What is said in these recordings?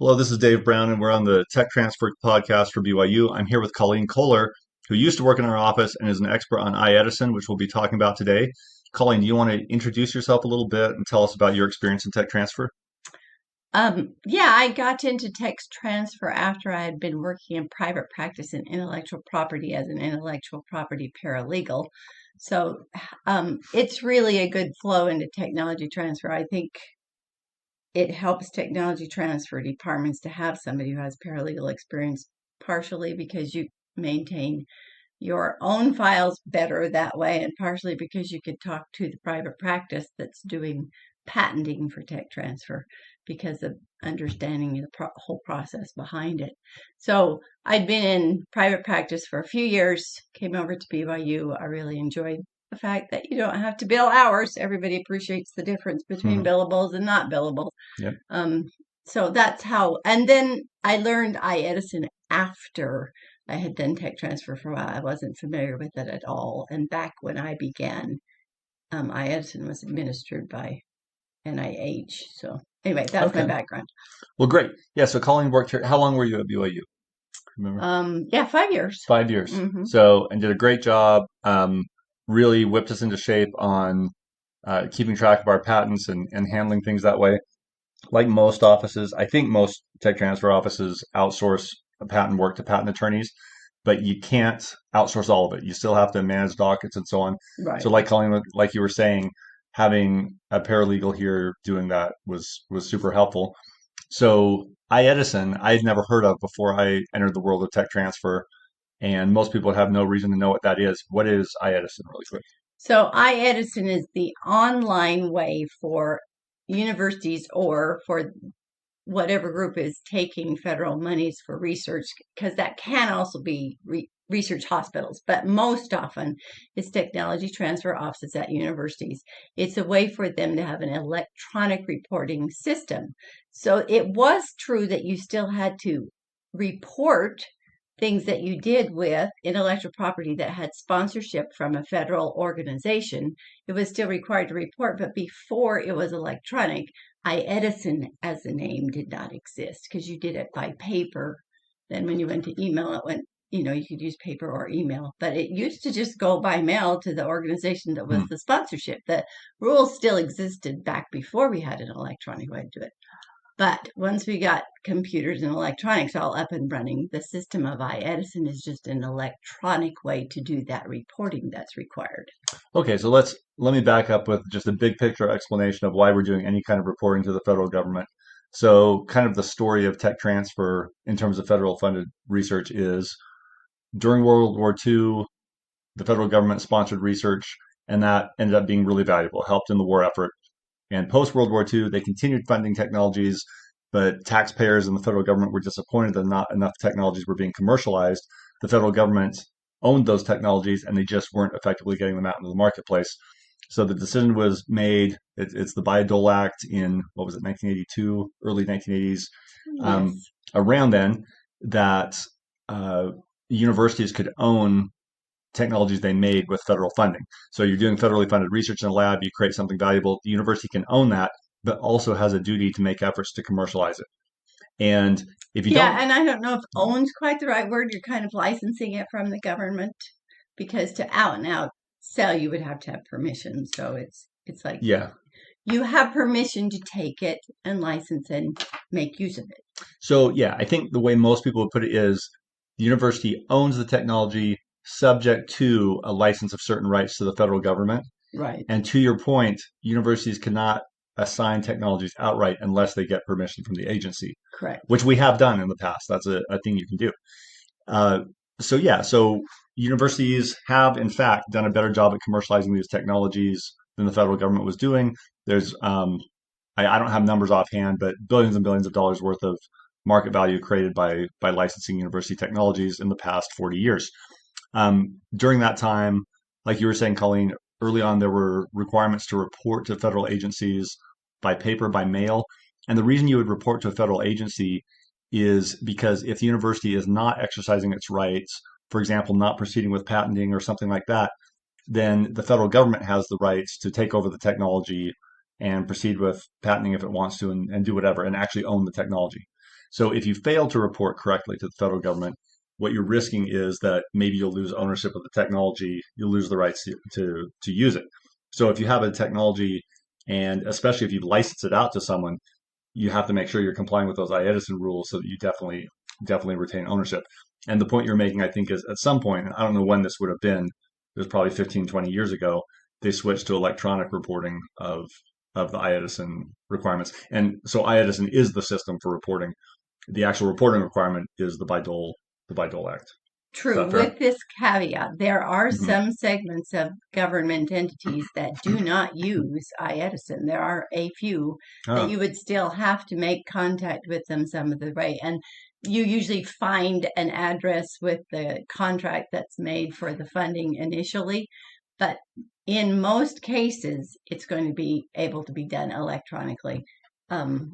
Hello, this is Dave Brown, and we're on the Tech Transfer podcast for BYU. I'm here with Colleen Kohler, who used to work in our office and is an expert on iEdison, which we'll be talking about today. Colleen, do you want to introduce yourself a little bit and tell us about your experience in tech transfer? Yeah, I got into tech transfer after I had been working in private practice in intellectual property as an intellectual property paralegal. So, it's really a good flow into technology transfer. I think it helps technology transfer departments to have somebody who has paralegal experience, partially because you maintain your own files better that way, and partially because you could talk to the private practice that's doing patenting for tech transfer because of understanding the whole process behind it. So I'd been in private practice for a few years, came over to BYU. I really enjoyed the fact that you don't have to bill hours. Everybody appreciates the difference between Hmm. billables and not billables. Yep. Um, so that's how, and then I learned iEdison after I had done tech transfer for a while. I wasn't familiar with it at all. And back when I began, iEdison was administered by NIH. So anyway, that's my Okay. background. Well, great. Yeah, so Colleen worked here. How long were you at BYU? Remember? Yeah, 5 years. 5 years. Hmm. So, and did a great job. Really whipped us into shape on keeping track of our patents and handling things that way. Like most offices, I think most tech transfer offices outsource patent work to patent attorneys, but you can't outsource all of it. You still have to manage dockets and so on. So, Right. like Colleen, like you were saying, having a paralegal here doing that was super helpful. So, iEdison, I had never heard of before I entered the world of tech transfer, and most people have no reason to know what that is. What is iEdison, really quick? So iEdison is the online way for universities or for whatever group is taking federal monies for research, because that can also be research hospitals, but most often it's technology transfer offices at universities. It's a way for them to have an electronic reporting system. So it was true that you still had to report things that you did with intellectual property that had sponsorship from a federal organization. It was still required to report, but before it was electronic, iEdison as a name did not exist because you did it by paper. Then when you went to email, it went, you could use paper or email, but it used to just go by mail to the organization that was Hmm. the sponsorship. The rules still existed back before we had an electronic way to do it. But once we got computers and electronics all up and running, the system of iEdison is just an electronic way to do that reporting that's required. Okay, so let me back up with just a big picture explanation of why we're doing any kind of reporting to the federal government. So, kind of the story of tech transfer in terms of federal funded research is during World War II, the federal government sponsored research, and that ended up being really valuable, helped in the war effort. And post World War II, they continued funding technologies, but taxpayers and the federal government were disappointed that not enough technologies were being commercialized. The federal government owned those technologies and they just weren't effectively getting them out into the marketplace. So the decision was made. It's the Bayh-Dole Act in, what was it, 1982, early 1980s, um, Yes. around then, that uh, universities could own technologies they made with federal funding. So you're doing federally funded research in a lab, you create something valuable, the university can own that, but also has a duty to make efforts to commercialize it. And if you Yeah, don't, and I don't know if own's quite the right word. You're kind of licensing it from the government because to out and out sell, you would have to have permission. So it's like yeah. you have permission to take it and license and make use of it. So yeah, I think the way most people would put it is the university owns the technology subject to a license of certain rights to the federal government. Right. And to your point, universities cannot assign technologies outright unless they get permission from the agency, Correct. which we have done in the past. That's a thing you can do. Uh, so yeah, so universities have in fact done a better job at commercializing these technologies than the federal government was doing. There's I don't have numbers offhand, but billions and billions of dollars worth of market value created by licensing university technologies in the past 40 years. During that time, like you were saying, Colleen, early on there were requirements to report to federal agencies by paper, by mail. And the reason you would report to a federal agency is because if the university is not exercising its rights, for example, not proceeding with patenting or something like that, then the federal government has the rights to take over the technology and proceed with patenting if it wants to and do whatever and actually own the technology. So if you fail to report correctly to the federal government, what you're risking is that maybe you'll lose ownership of the technology, you'll lose the rights to use it. So if you have a technology, and especially if you've licensed it out to someone, you have to make sure you're complying with those iEdison rules so that you definitely retain ownership. And the point you're making, I think, is at some point, I don't know when this would have been, it was probably 15, 20 years ago, they switched to electronic reporting of the iEdison requirements. And so iEdison is the system for reporting. The actual reporting requirement is the Bayh-Dole Act. Is True, that fair? with this caveat, there are Hmm. some segments of government entities that do not use iEdison. There are a few that Oh, you would still have to make contact with them some of the way. And you usually find an address with the contract that's made for the funding initially. But in most cases, it's going to be able to be done electronically.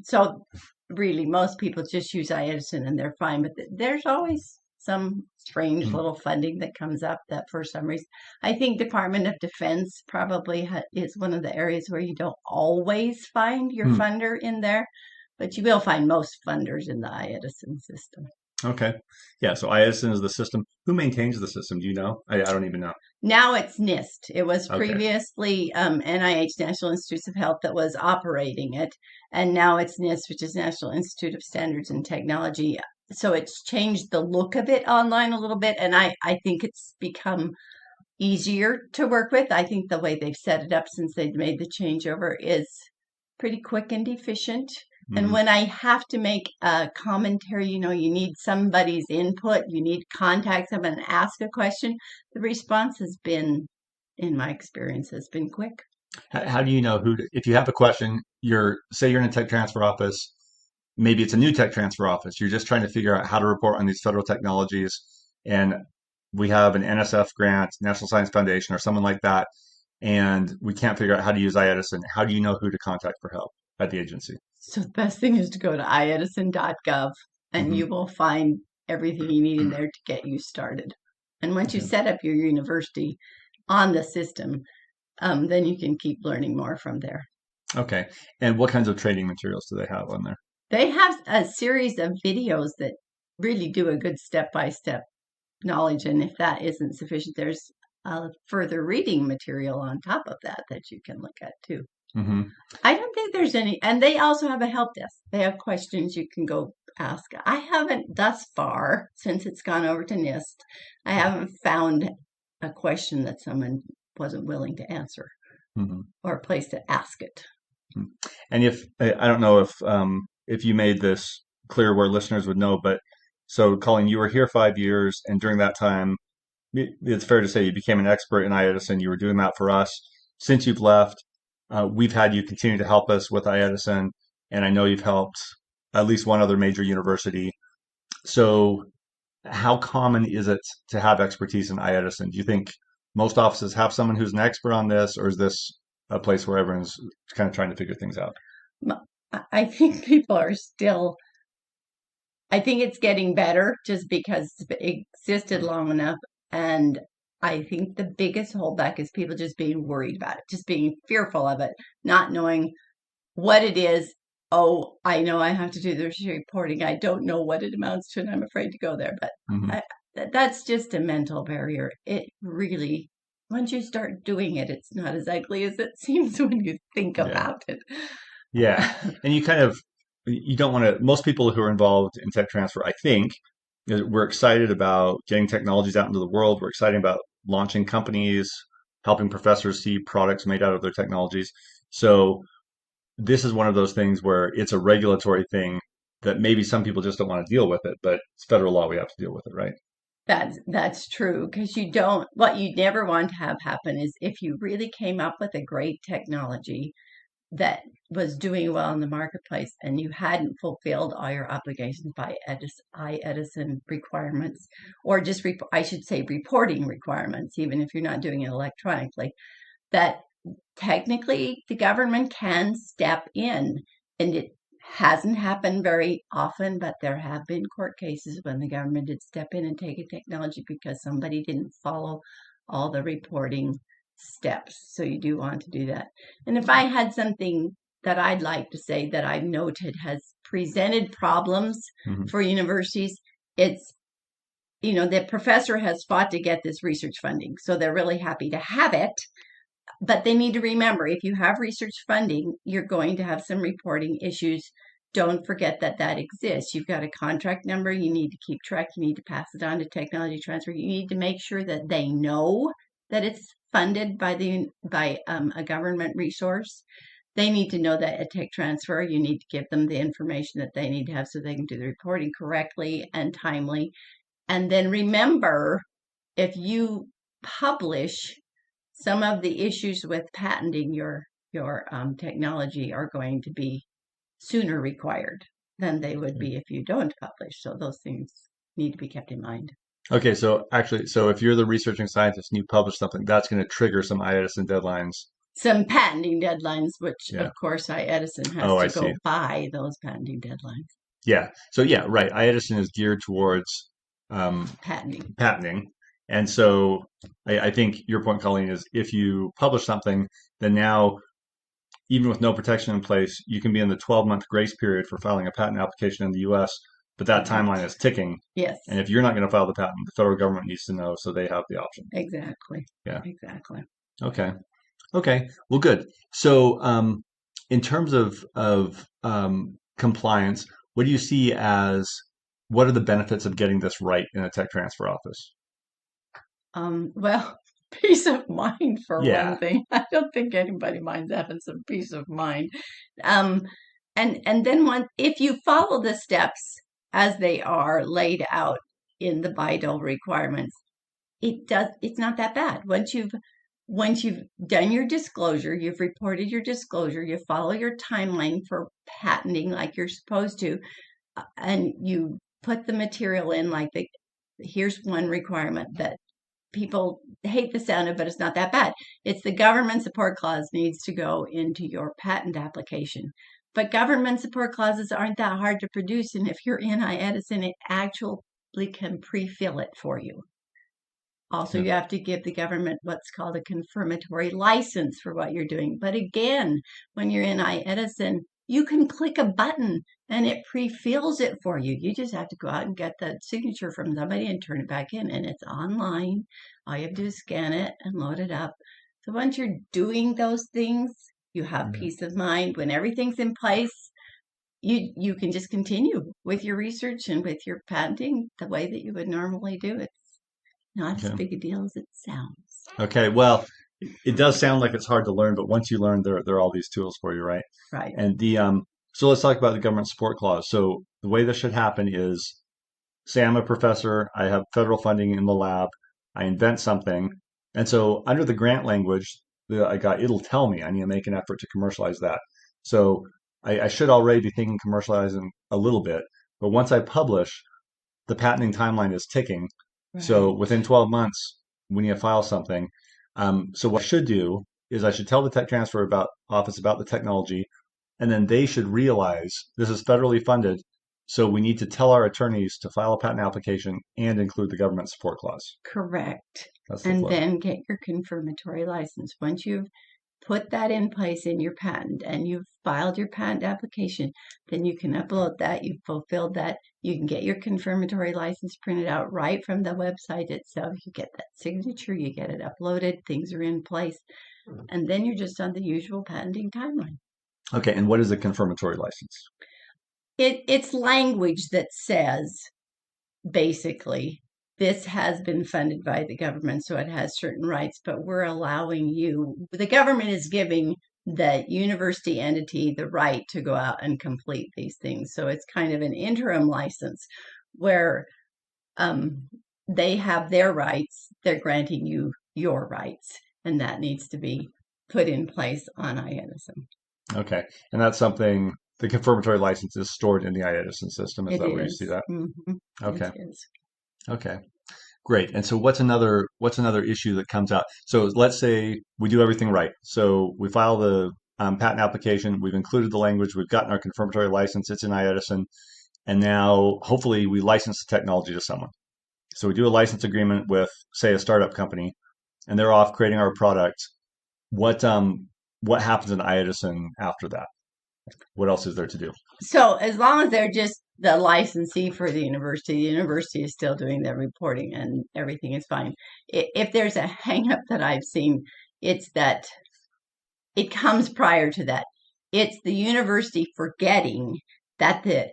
So really, most people just use iEdison and they're fine. But there's always some strange hmm. little funding that comes up that for some reason, I think Department of Defense probably is one of the areas where you don't always find your Hmm. funder in there, but you will find most funders in the iEdison system. Okay. Yeah. So iEdison is the system. Who maintains the system? Do you know? I don't even know. Now it's NIST. It was Okay. previously NIH, National Institutes of Health, that was operating it. And now it's NIST, which is National Institute of Standards and Technology. So it's changed the look of it online a little bit. And I think it's become easier to work with. I think the way they've set it up since they've made the changeover is pretty quick and efficient. And Hmm. when I have to make a commentary, you need somebody's input, you need to contact someone and ask a question. The response has been, in my experience, has been quick. How do you know if you have a question, say you're in a tech transfer office, maybe it's a new tech transfer office, you're just trying to figure out how to report on these federal technologies, and we have an NSF grant, National Science Foundation, or someone like that, and we can't figure out how to use iEdison. How do you know who to contact for help at the agency? So the best thing is to go to iEdison.gov and you Hmm. will find everything you need in there to get you started. And once you Okay. set up your university on the system, then you can keep learning more from there. Okay. And what kinds of training materials do they have on there? They have a series of videos that really do a good step by step knowledge. And if that isn't sufficient, there's further reading material on top of that that you can look at too. Hmm. I don't think there's any, and they also have a help desk. They have questions you can go ask. I haven't thus far, since it's gone over to NIST, I haven't found a question that someone wasn't willing to answer Hmm. or a place to ask it. And if I don't know if you made this clear where listeners would know, but so Colleen, you were here 5 years, and during that time, it's fair to say you became an expert in iEdison. You were doing that for us. Since you've left, we've had you continue to help us with iEdison, and I know you've helped at least one other major university. So, how common is it to have expertise in iEdison? Do you think most offices have someone who's an expert on this, or is this a place where everyone's kind of trying to figure things out? I think people are still, I think it's getting better just because it's existed long enough. And I think the biggest holdback is people just being worried about it, just being fearful of it, not knowing what it is. Oh, I know I have to do this reporting. I don't know what it amounts to, and I'm afraid to go there. But Hmm. I, that's just a mental barrier. It really, once you start doing it, it's not as ugly as it seems when you think Yeah. about it. Yeah. And you don't want to, most people who are involved in tech transfer, I think, we're excited about getting technologies out into the world. We're excited about launching companies, helping professors see products made out of their technologies. So this is one of those things where it's a regulatory thing that maybe some people just don't want to deal with it, but it's federal law. We have to deal with it, right? That's true because you don't, what you never want to have happen is if you really came up with a great technology that was doing well in the marketplace and you hadn't fulfilled all your obligations by iEdison requirements, or just I should say reporting requirements, even if you're not doing it electronically, that technically the government can step in. And it hasn't happened very often, but there have been court cases when the government did step in and take a technology because somebody didn't follow all the reporting steps. So you do want to do that. And if I had something that I'd like to say that I've noted has presented problems Hmm. for universities. It's, the professor has fought to get this research funding, so they're really happy to have it. But they need to remember, if you have research funding, you're going to have some reporting issues. Don't forget that that exists. You've got a contract number. You need to keep track. You need to pass it on to technology transfer. You need to make sure that they know that it's funded by a government resource. They need to know that at tech transfer, you need to give them the information that they need to have so they can do the reporting correctly and timely. And then remember, if you publish, some of the issues with patenting your technology are going to be sooner required than they would be if you don't publish. So those things need to be kept in mind. Okay, so actually, so if you're the researching scientist and you publish something, that's going to trigger some iEdison deadlines. Some patenting deadlines, which Yeah. of course iEdison has Oh, I to see. go by those patenting deadlines. Yeah. So yeah, right. iEdison is geared towards Patenting. patenting. And so I think your point, Colleen, is if you publish something, then now, even with no protection in place, you can be in the 12-month grace period for filing a patent application in the US, but that Right. timeline is ticking. Yes, And if you're not going to file the patent, the federal government needs to know so they have the option. exactly. Yeah. Exactly. Okay. Okay. Well, good. So, in terms of compliance, what do you see as what are the benefits of getting this right in a tech transfer office? Well, peace of mind for one Yeah. thing. I don't think anybody minds having some peace of mind. Um, and then if you follow the steps as they are laid out in the BIDL requirements, it's not that bad. Once you've done your disclosure, you've reported your disclosure, you follow your timeline for patenting like you're supposed to, and you put the material in like here's one requirement that people hate the sound of, but it's not that bad. It's the government support clause needs to go into your patent application. But government support clauses aren't that hard to produce, and if you're in iEdison, it actually can pre-fill it for you. Also, Yeah. you have to give the government what's called a confirmatory license for what you're doing. But again, when you're in iEdison, you can click a button and it pre-fills it for you. You just have to go out and get the signature from somebody and turn it back in, and it's online. All you have to do is scan it and load it up. So once you're doing those things, you have Yeah. peace of mind. When everything's in place, you can just continue with your research and with your patenting the way that you would normally do it. Not as Okay. big a deal as it sounds. Okay. Well, it does sound like it's hard to learn, but once you learn, there are all these tools for you, right? Right. And so let's talk about the government support clause. So the way this should happen is, say I'm a professor, I have federal funding in the lab, I invent something, and so under the grant language that I got, it'll tell me I need to make an effort to commercialize that. So I should already be thinking commercializing a little bit, but once I publish, the patenting timeline is ticking. So Right. within 12 months, we need to file something. So what I should do is I should tell the tech transfer about office about the technology, and then they should realize this is federally funded. So we need to tell our attorneys to file a patent application and include the government support clause. Correct. That's the And flow. then get your confirmatory license. Once you've put that in place in your patent and you've filed your patent application, then you can upload that. You've fulfilled that. You can get your confirmatory license printed out right from the website itself. You get that signature, you get it uploaded, things are in place, and then you're just on the usual patenting timeline. Okay, and what is a confirmatory license? It's language that says basically this has been funded by the government, so it has certain rights, but we're allowing the government is giving the university entity the right to go out and complete these things. So it's kind of an interim license where um, they have their rights, they're granting you your rights, and that needs to be put in place on iEdison. Okay, and that's something, the confirmatory license is stored in the iEdison system. Is It that where you see is. that? It Okay, is. okay. Great. And so what's another issue that comes out? So let's say we do everything right. So we file the patent application, we've included the language, we've gotten our confirmatory license, it's in iEdison, and now hopefully we license the technology to someone. So we do a license agreement with, say, a startup company, and they're off creating our product. What what happens in iEdison after that? What else is there to do? So as long as they're just the licensee for the university is still doing their reporting and everything is fine. If there's a hang up that I've seen, it's that it comes prior to that. It's the university forgetting that the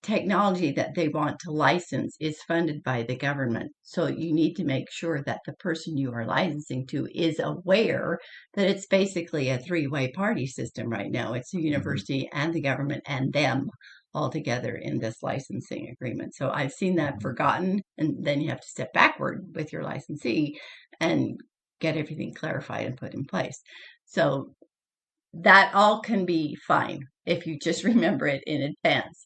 technology that they want to license is funded by the government. So you need to make sure that the person you are licensing to is aware that it's basically a three-way party system right now. It's the Hmm. university and the government and them all together in this licensing agreement. So I've seen that Hmm. forgotten, and then you have to step backward with your licensee and get everything clarified and put in place. So that all can be fine if you just remember it in advance.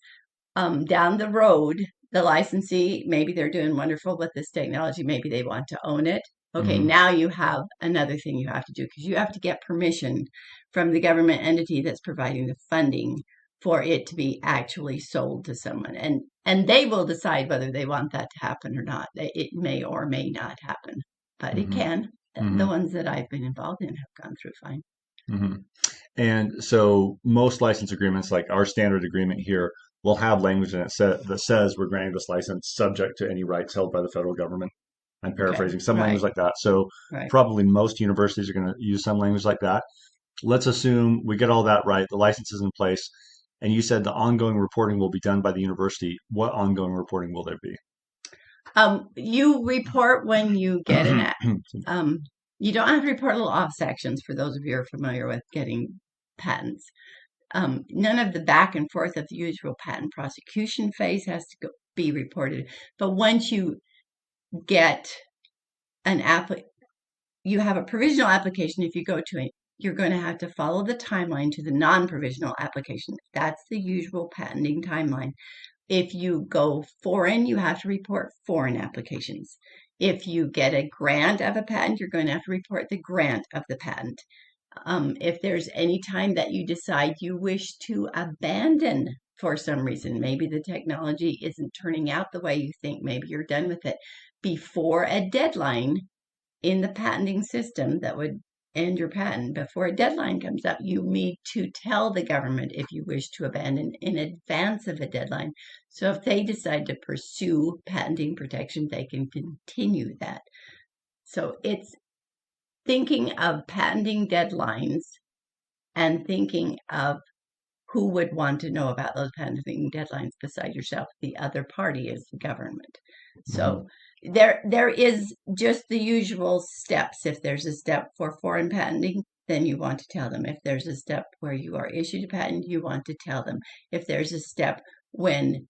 Down the road, the licensee, maybe they're doing wonderful with this technology, maybe they want to own it. Okay, Hmm. now you have another thing you have to do because you have to get permission from the government entity that's providing the funding for it to be actually sold to someone. And they will decide whether they want that to happen or not. It may or may not happen, but it Hmm. can. The Hmm. ones that I've been involved in have gone through fine. Hmm. And so most license agreements, like our standard agreement here, will have language in it that says we're granting this license subject to any rights held by the federal government. I'm Okay, paraphrasing some language right, like that. So right. probably most universities are going to use some language like that. Let's assume we get all that right, the license is in place, and you said the ongoing reporting will be done by the university. What ongoing reporting will there be? You report when you get um, you don't have to report little off sections for those of you who are familiar with getting patents. None of the back and forth of the usual patent prosecution phase has to be reported. But once you get an app, you have a provisional application. If you go to it, you're going to have to follow the timeline to the non-provisional application. That's the usual patenting timeline. If you go foreign, you have to report foreign applications. If you get a grant of a patent, you're going to have to report the grant of the patent. If there's any time that you decide you wish to abandon for some reason, maybe the technology isn't turning out the way you think, maybe you're done with it before a deadline in the patenting system that would end your patent. Before a deadline comes up, you need to tell the government if you wish to abandon in advance of a deadline. So if they decide to pursue patenting protection, they can continue that. So it's thinking of patenting deadlines and thinking of who would want to know about those patenting deadlines beside yourself. The other party is the government. Hmm. So there is just the usual steps. If there's a step for foreign patenting, then you want to tell them. If there's a step where you are issued a patent, you want to tell them. If there's a step when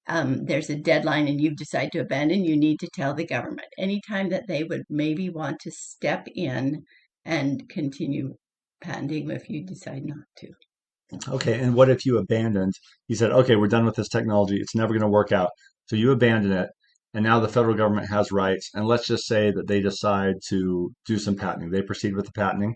there's a deadline and you've decided to abandon, you need to tell the government. Anytime that they would maybe want to step in and continue patenting if you decide not to. Okay, and what if you abandoned? You said, okay, we're done with this technology. It's never going to work out. So you abandon it, and now the federal government has rights. And let's just say that they decide to do some patenting. They proceed with the patenting.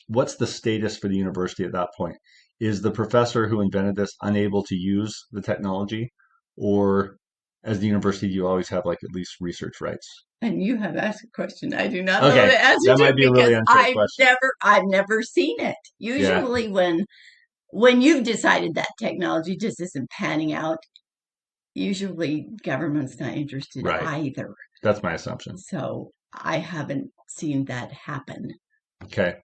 What's the status for the university at that point? Is the professor who invented this unable to use the technology, or as the university, you always have like at least research rights? And you have asked a question I do not know Okay, the answer that to might be a because really unfair question. I've never seen it. Yeah, Usually when you've decided that technology just isn't panning out, usually government's not interested right. either. That's my assumption. So I haven't seen that happen. Okay.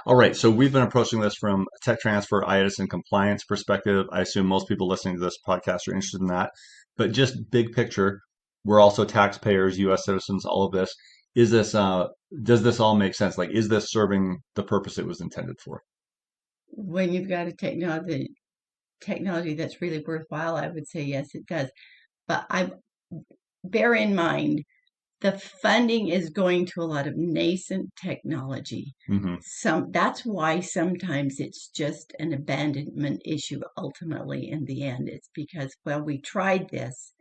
All right. So we've been approaching this from a tech transfer, iEdison compliance perspective. I assume most people listening to this podcast are interested in that. But just big picture, we're also taxpayers, U.S. citizens, all of this. Is this, does this all make sense? Like, is this serving the purpose it was intended for? When you've got a technology that's really worthwhile, I would say yes, it does. But I bear in mind the funding is going to a lot of nascent technology. Hmm. That's why sometimes it's just an abandonment issue ultimately in the end. It's because, well, we tried this,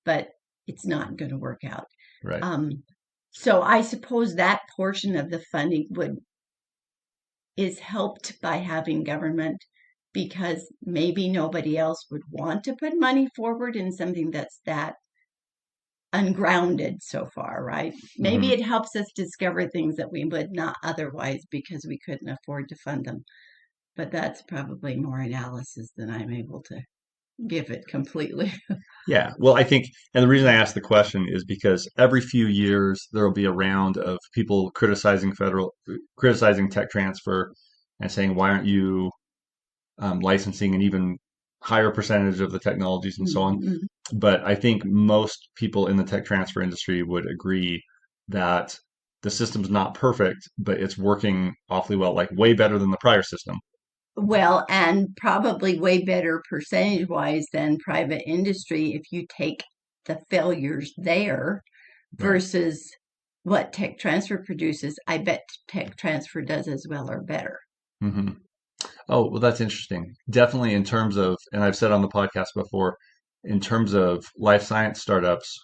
but it's not going to work out. Right. Um, so I suppose that portion of the funding would is helped by having government because maybe nobody else would want to put money forward in something that's that ungrounded so far, right? Maybe Hmm. it helps us discover things that we would not otherwise because we couldn't afford to fund them. But that's probably more analysis than I'm able to give it completely. Yeah, well, I think, and the reason I asked the question is because every few years there will be a round of people criticizing tech transfer and saying, why aren't you licensing an even higher percentage of the technologies and so on. Mhm. But I think most people in the tech transfer industry would agree that the system's not perfect, but it's working awfully well, like way better than the prior system. Well, and probably way better percentage wise than private industry if you take the failures there Right. versus what tech transfer produces. I bet tech transfer does as well or better. hmm Oh, well, that's interesting. Definitely in terms of, and I've said on the podcast before, in terms of life science startups,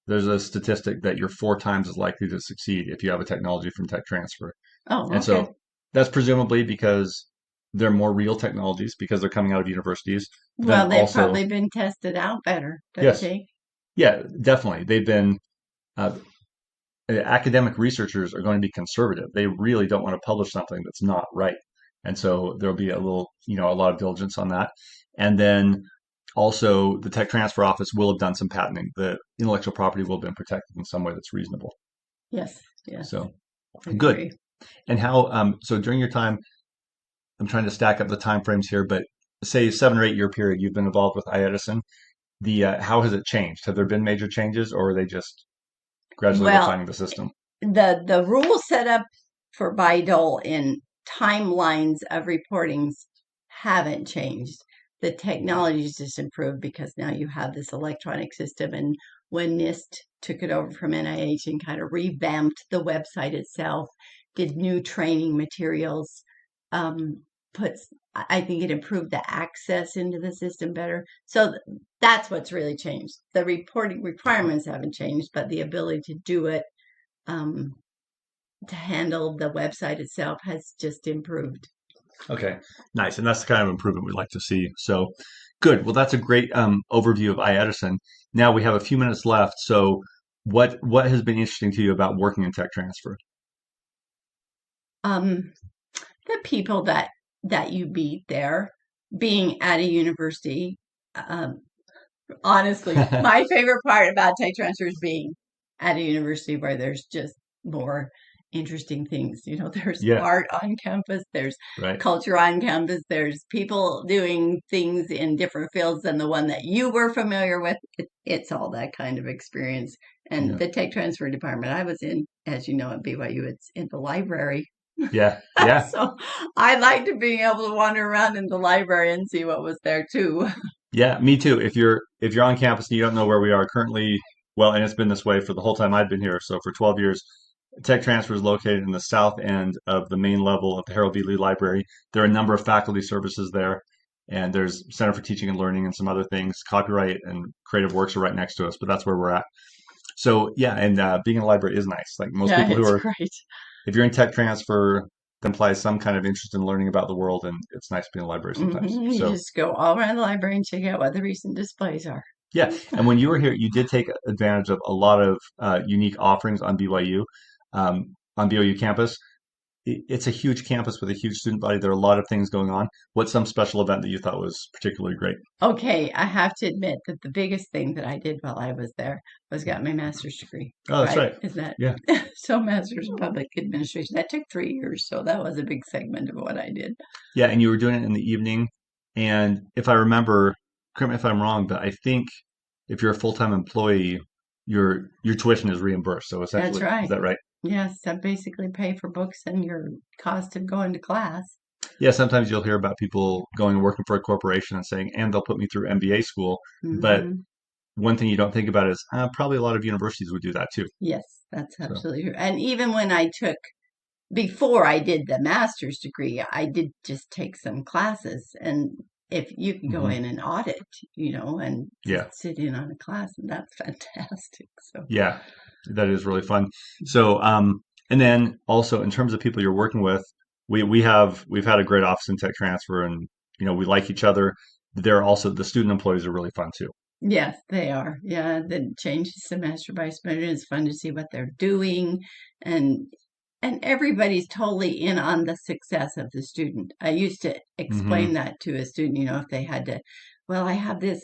there's a statistic that you're 4 times as likely to succeed if you have a technology from tech transfer. Oh, And okay. so that's presumably because they're more real technologies because they're coming out of universities. But then Well, they've also, probably been tested out better, don't you yes, think? yeah, definitely. They've been, uh, academic researchers are going to be conservative. They really don't want to publish something that's not right. And so there'll be a little, a lot of diligence on that. And then also the tech transfer office will have done some patenting. The intellectual property will have been protected in some way that's reasonable. Yes, yes, So I good. agree. And so during your time, I'm trying to stack up the time frames here, but say 7 or 8 year period, you've been involved with iEdison. How has it changed? Have there been major changes, or are they just gradually Well, refining the system? the rules set up for Bayh-Dole in timelines of reportings haven't changed. The technology's just improved because now you have this electronic system. And when NIST took it over from NIH and kind of revamped the website itself, did new training materials, puts I think it improved the access into the system better. So that's what's really changed. The reporting requirements haven't changed, but the ability to do it, um, to handle the website itself has just improved. Okay, nice. And that's the kind of improvement we'd like to see. So good. Well, that's a great overview of iEdison. Now we have a few minutes left. So what has been interesting to you about working in tech transfer? Um, the people that you meet there, being at a university. Um, Honestly, my favorite part about tech transfer is being at a university where there's just more interesting things. There's Yeah, art on campus, there's right. culture on campus, there's people doing things in different fields than the one that you were familiar with. It's all that kind of experience. And Yeah, the tech transfer department I was in, as you know, at BYU, it's in the library. yeah, yeah, So I liked being able to wander around in the library and see what was there too. yeah. Me too. If you're on campus and you don't know where we are currently, well, and it's been this way for the whole time I've been here. So for 12 years, Tech Transfer is located in the south end of the main level of the Harold B. Lee Library. There are a number of faculty services there, and there's Center for Teaching and Learning and some other things. Copyright and creative works are right next to us, but that's where we're at. So yeah, and being in a library is nice. Like most Yeah, people who it's are, great. if you're in tech transfer, that implies some kind of interest in learning about the world, and it's nice to be in a library sometimes. You So just go all around the library and check out what the recent displays are. yeah, and when you were here, you did take advantage of a lot of unique offerings on BYU, on BYU campus. It's a huge campus with a huge student body. There are a lot of things going on. What's some special event that you thought was particularly great? Okay, I have to admit that the biggest thing that I did while I was there was got my master's degree, Oh, that's right? right. Isn't Yeah. that so? Master's in public administration. That took 3 years, so that was a big segment of what I did. Yeah, and you were doing it in the evening. And if I remember, correct me if I'm wrong, but I think if you're a full-time employee, your tuition is reimbursed. So That's essentially, is right. that right? Yes, that basically pay for books and your cost of going to class. Yeah, sometimes you'll hear about people going and working for a corporation and saying, and they'll put me through MBA school. But Hmm. one thing you don't think about is probably a lot of universities would do that too. Yes, that's So, absolutely true. And even when I took before I did the master's degree, I did just take some classes. And if you can go mhm. in and audit, and just Yeah, sit in on a class, and that's fantastic. So, yeah, that is really fun. So, and then also in terms of people you're working with, we've had a great office in tech transfer, and we like each other. They're also the student employees are really fun too. yes, they are. Yeah, the change semester by semester. It's fun to see what they're doing, and everybody's totally in on the success of the student. I used to Hmm explain that to a student, if they had to, well, I have this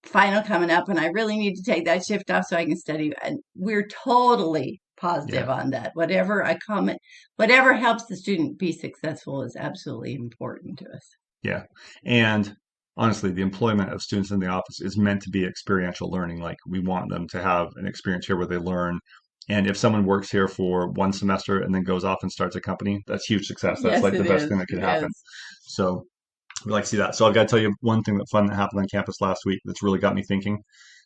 final coming up and I really need to take that shift off so I can study. And we're totally positive Yeah. on that. Whatever I comment, whatever helps the student be successful is absolutely important to us. Yeah. And honestly, the employment of students in the office is meant to be experiential learning. Like we want them to have an experience here where they learn. And if someone works here for one semester and then goes off and starts a company, that's huge success. That's Yes, like the it best is. thing that could It happen. is. So we like to see that. So I've got to tell you one thing that fun that happened on campus last week that's really got me thinking.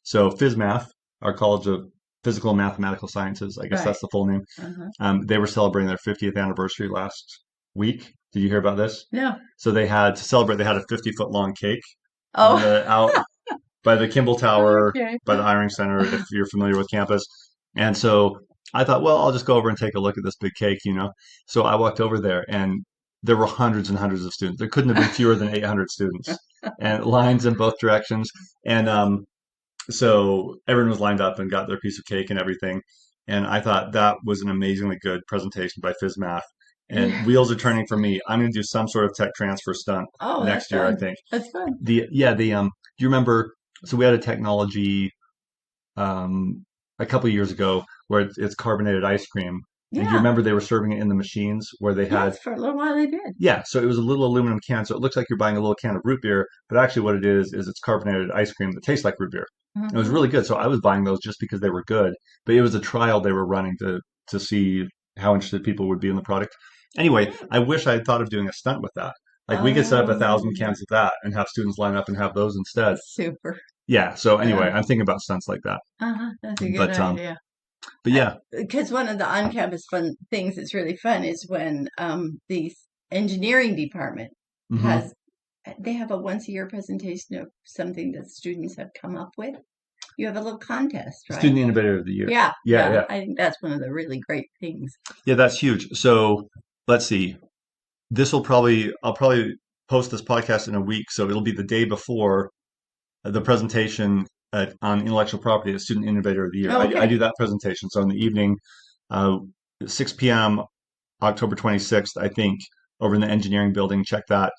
So FizMath, our College of Physical and Mathematical Sciences, I guess Right. that's the full name. Uh-huh. They were celebrating their 50th anniversary last week. Did you hear about this? No. So they had to celebrate. They had a 50-foot long cake on Oh, the out by the Kimball Tower, okay. by the Hiring Center, if you're familiar with campus. And so I thought, well, I'll just go over and take a look at this big cake, you know. So I walked over there, and there were hundreds and hundreds of students. There couldn't have been fewer than 800 students, and lines in both directions. And so everyone was lined up and got their piece of cake and everything. And I thought that was an amazingly good presentation by FizMath. And Yeah. wheels are turning for me. I'm going to do some sort of tech transfer stunt Oh, that's next year, I fun. think. That's fun. Do you remember? So we had a technology um, a couple of years ago where it's carbonated ice cream, and do you Yeah. remember they were serving it in the machines where they had Yes, for a little while they did. yeah, so it was a little aluminum can, so it looks like you're buying a little can of root beer, but actually what it is it's carbonated ice cream that tastes like root beer. It was Uh-huh. really good, so I was buying those just because they were good, but it was a trial they were running to see how interested people would be in the product. Anyway, Yeah. I wish I had thought of doing a stunt with that. Like we could set up a Oh, thousand cans of that and have students line up and have those instead. super. Yeah, so anyway, Uh, I'm thinking about stunts like that. that's a good But idea. but yeah. Because one of the on-campus fun things that's really fun is when the engineering department Hmm. has they have a once a year presentation of something that students have come up with. You have a little contest, right? Student Innovator of the Year. Yeah, Yeah, yeah. yeah. I think that's one of the really great things. Yeah, that's huge. So let's see. I'll probably post this podcast in a week, so it'll be the day before the presentation on intellectual property as Student Innovator of the Year. I Okay. do that presentation. So in the evening, uh, 6 p.m., October 26th, I think, over in the engineering building. Check that.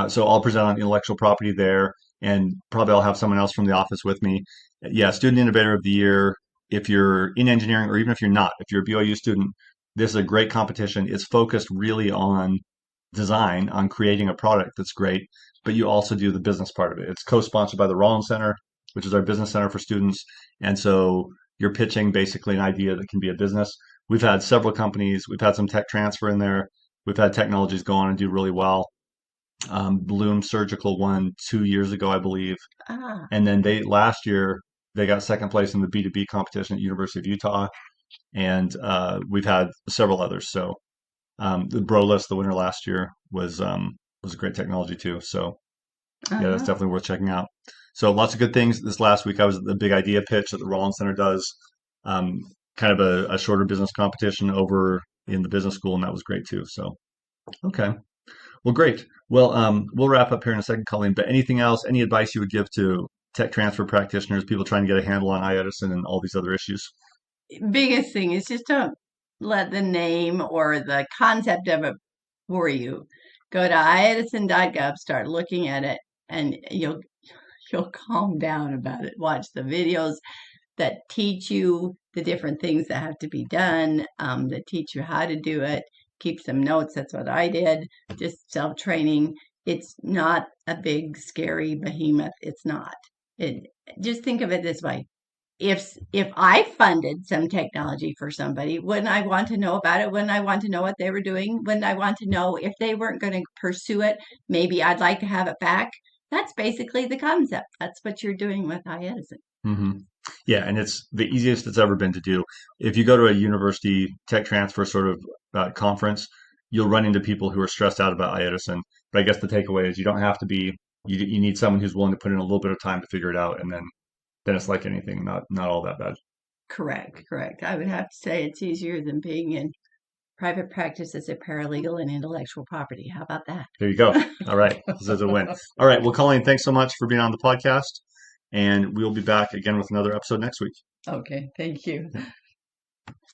So I'll present on intellectual property there, and probably I'll have someone else from the office with me. Yeah, Student Innovator of the Year. If you're in engineering, or even if you're not, if you're a BYU student, this is a great competition. It's focused really on design, on creating a product that's great, but you also do the business part of it. It's co-sponsored by the Rollins Center, which is our business center for students. And so you're pitching basically an idea that can be a business. We've had several companies, we've had some tech transfer in there, we've had technologies go on and do really well. Bloom Surgical won 2 years ago, I believe. Ah, And then they last year they got second place in the B2B competition at University of Utah. And we've had several others. So the Broless, the winner last year, was a great technology too. So yeah, that's uh-huh. definitely worth checking out. So lots of good things. This last week, I was at the big idea pitch that the Rollins Center does, um, kind of a shorter business competition over in the business school, and that was great too. So okay, well, great. Well, we'll wrap up here in a second, Colleen. But anything else? Any advice you would give to tech transfer practitioners, people trying to get a handle on iEdison and all these other issues? Biggest thing is just don't let the name or the concept of it worry you. Go to iEdison.gov, start looking at it, and you'll calm down about it. Watch the videos that teach you the different things that have to be done, that teach you how to do it. Keep some notes. That's what I did. Just self-training. It's not a big, scary behemoth. It's not. It, just think of it this way. If I funded some technology for somebody, wouldn't I want to know about it? Wouldn't I want to know what they were doing? Wouldn't I want to know if they weren't going to pursue it? Maybe I'd like to have it back. That's basically the concept. That's what you're doing with iEdison. Hmm. Yeah, and it's the easiest it's ever been to do. If you go to a university tech transfer sort of conference, you'll run into people who are stressed out about iEdison. But I guess the takeaway is you don't have to be. You need someone who's willing to put in a little bit of time to figure it out, and then it's like anything, not all that bad. Correct, correct. I would have to say it's easier than being in private practice as a paralegal in intellectual property. How about that? There you go. All right, this is a win. All right, well, Colleen, thanks so much for being on the podcast, and we'll be back again with another episode next week. Okay, thank you.